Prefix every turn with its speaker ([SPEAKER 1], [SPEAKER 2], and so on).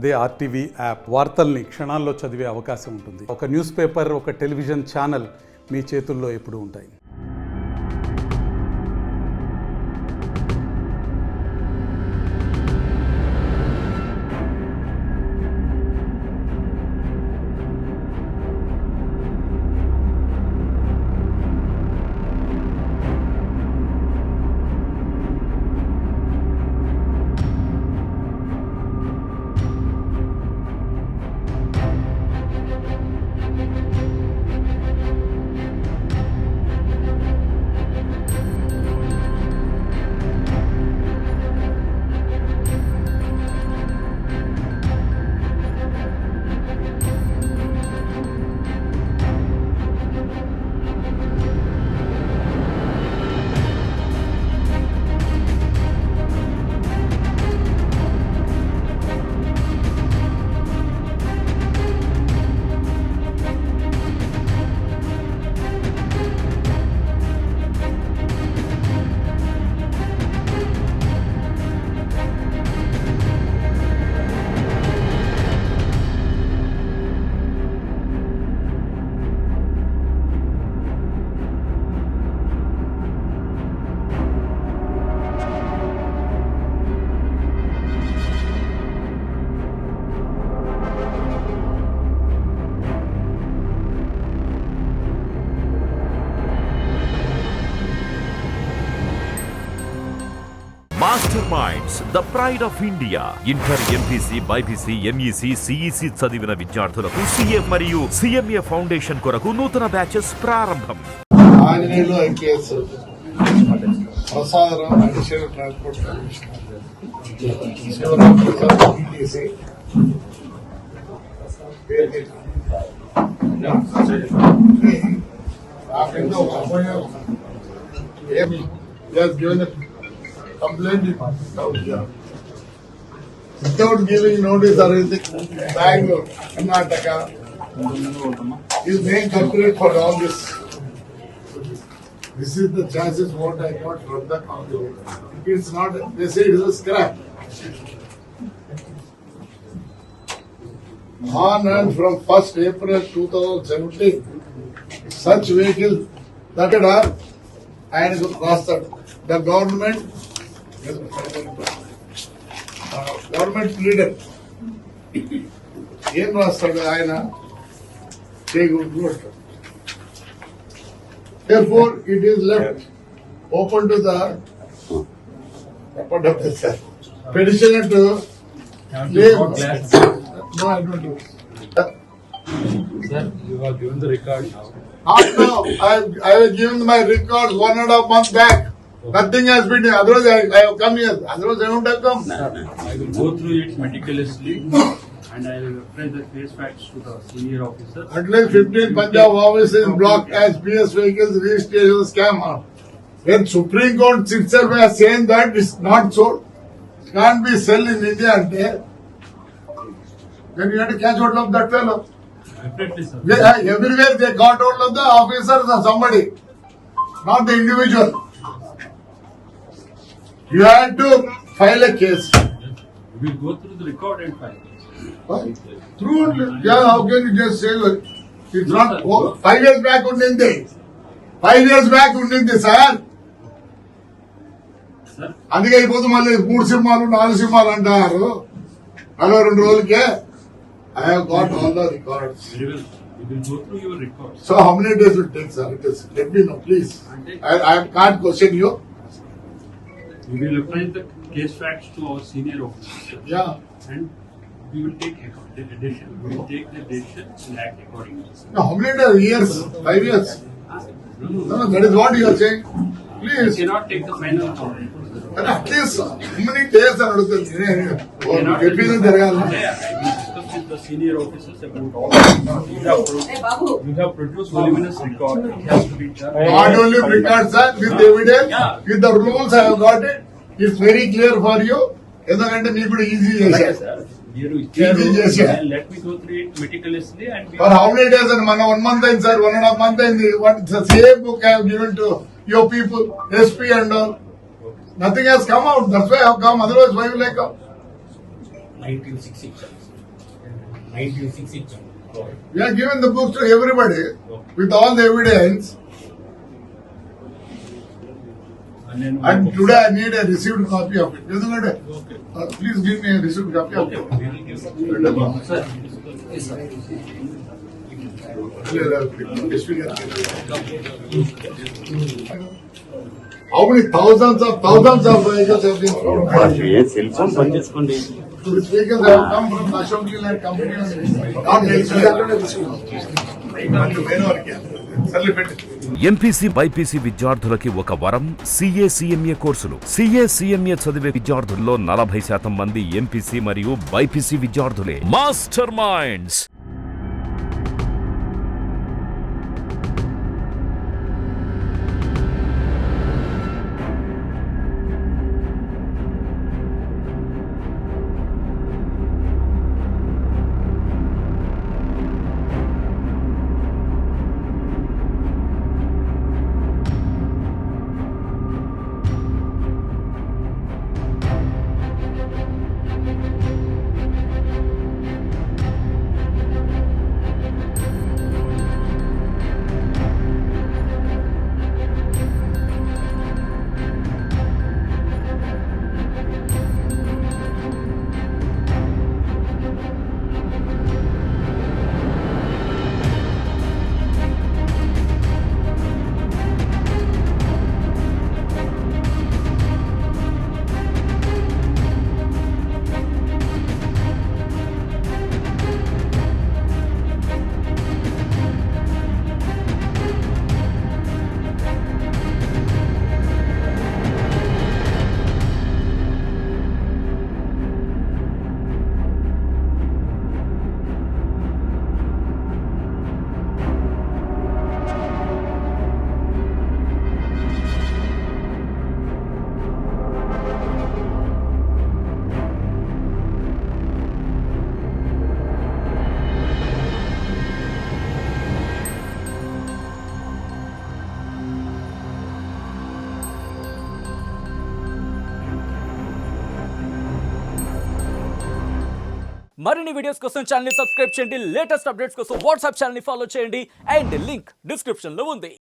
[SPEAKER 1] అదే RTV app వార్తల్ని క్షణాల్లో చదివే అవకాశం ఉంటుంది. ఒక న్యూస్ పేపర్, ఒక టెలివిజన్ ఛానల్ మీ చేతుల్లో ఎప్పుడూ ఉంటాయి.
[SPEAKER 2] Master minds the pride of India. Inter, MPC, BiPC, MEC, CEC చదివిన విద్యార్థులకు సీఏ మరియు సిఎంఏ ఫౌండేషన్ కొరకు నూతన బ్యాచెస్ ప్రారంభం.
[SPEAKER 3] Anjaneyulu IKS Prasadarao additional transport complaint without giving notice or anything. Bangalore, Karnataka is being calculated for all this. This is the chances what I got from the council. If it's not, they say it is a scrap. On and from 1st April 2017, such vehicles that are and crossed the government leader ఏం రాస్తాడు ఆయన చేయకూడదు. Therefore, it is left open to the petitioner to leave. No, I don't do.
[SPEAKER 4] Sir, you have given the record now.
[SPEAKER 3] No, I have given my records 1.5 months back. Nothing has been done. Otherwise, I have come here. Otherwise, I wouldn't have come.
[SPEAKER 4] I will go through it meticulously and I will reference the case facts to the senior officer.
[SPEAKER 3] At least 15 Punjab offices blocked as PS vehicles registration scam. When Supreme Court itself has saying that it's not sold, it can't be sold in India, and then you have to catch hold of that fellow.
[SPEAKER 4] Definitely, sir.
[SPEAKER 3] Everywhere they got hold of the officers or somebody, not the individual. You had to file a case.
[SPEAKER 4] We will go through the record and file.
[SPEAKER 3] Through, yeah, how can you just say that? It's not, 5 years back undindi. 5 years back undindi, sir.
[SPEAKER 4] Sir,
[SPEAKER 3] అందుకే అయిపోతూ మళ్ళీ 3 సింహాలు 4 సింహాలు అంటారు. 42 రోజులకే I have got all the records.
[SPEAKER 4] we will go through your records.
[SPEAKER 3] So how many days will it take, sir? Let me know, please. I can't question you.
[SPEAKER 4] We will reference the case facts to our senior officer.
[SPEAKER 3] Yeah.
[SPEAKER 4] And we will take the decision. We will take the decision and act accordingly.
[SPEAKER 3] Now, how many years? 5 years? No, that is what you are saying.
[SPEAKER 4] We
[SPEAKER 3] Please.
[SPEAKER 4] cannot take the final call.
[SPEAKER 3] And at least how many days are అడుగుతుంది చెప్పింది జరగాలి.
[SPEAKER 4] I will discuss with the senior officers about all this. You have produced voluminous record. It has to be done.
[SPEAKER 3] Not only records, sir, with evidence, with the rules I have got it. It's very clear for you. ఎందుకంటే మీకు కూడా easy చేశారు.
[SPEAKER 4] Let me go through it meticulously and
[SPEAKER 3] For how many days? And 1 month అయింది, sir. 1.5 month అయింది. What the same book I have given to your people, SP and all. Nothing has come out. That's why I have come. Otherwise, why will I come?
[SPEAKER 4] 1966.
[SPEAKER 5] 96 ఇచ్చాం.
[SPEAKER 3] We are giving the books to everybody with all the evidence. And today I need a received copy of it. Please give me a received copy of it. How many thousands of vehicles have been thrown away?
[SPEAKER 5] Cell phone బంద్ చేసుకోండి.
[SPEAKER 3] These vehicles have come from the Ashok Leyland company.
[SPEAKER 2] MPC BiPC విద్యార్థులకి ఒక వరం CA CMA కోర్సులు. CA CMA చదివే విద్యార్థుల్లో 40% మంది MPC మరియు బైపీసీ విద్యార్థులే. Master Minds.
[SPEAKER 6] మరిన్ని వీడియోస్ కోసం ఛానల్ ని సబ్స్క్రైబ్ చేయండి. లేటెస్ట్ అప్డేట్స్ కోసం వాట్సాప్ ఛానల్ ని ఫాలో చేయండి. అండ్ లింక్ డిస్క్రిప్షన్ లో ఉంది.